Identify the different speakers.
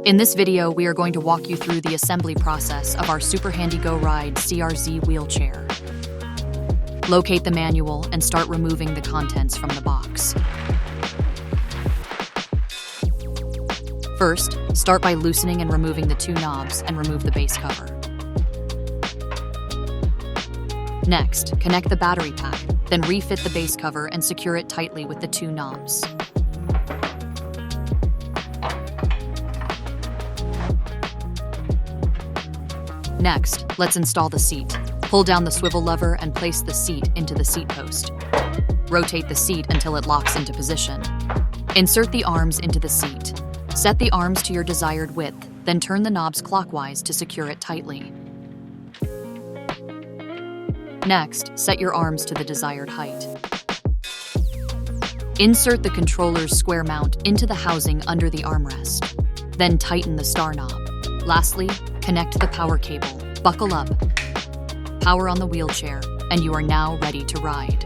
Speaker 1: In this video, we are going to walk you through the assembly process of our SuperHandy GoRide CRZ wheelchair. Locate the manual and start removing the contents from the box. First, start by loosening and removing the two knobs and remove the base cover. Next, connect the battery pack, then refit the base cover and secure it tightly with the two knobs. Next, let's install the seat. Pull down the swivel lever and place the seat into the seat post. Rotate the seat until it locks into position. Insert the arms into the seat. Set the arms to your desired width, then turn the knobs clockwise to secure it tightly. Next, set your arms to the desired height. Insert the controller's square mount into the housing under the armrest. Then tighten the star knob. Lastly, connect the power cable. Buckle up. Power on the wheelchair, and you are now ready to ride.